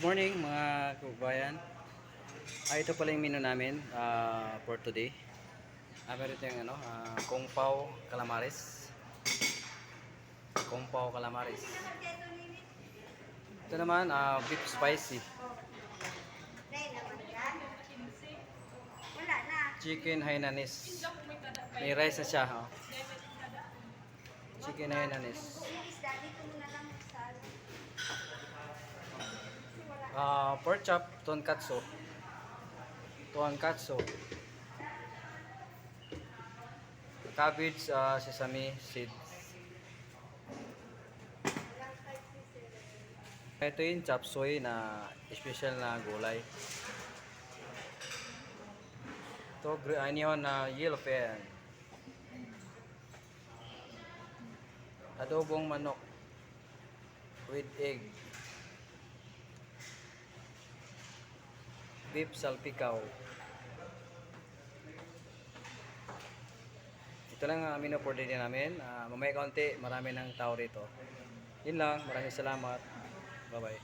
Morning mga kabayan. Ito pala yung menu namin for today. Meron tayong kung pao calamares. Kung pao calamares. Ito naman beef spicy. Chicken Hainanese. May rice na siya. Oh. Chicken Hainanese. Pork chop, tonkatsu. Tonkatsu. Cabbage, sesame seeds. Ito yung chop suey na special na gulay. Ito, onion na yellow pen. Adobong manok with egg. Beef salpikaw. Ito lang ang menu for day namin. Mamaya kaunti, marami ng tao rito. Yun lang, maraming salamat. Bye bye.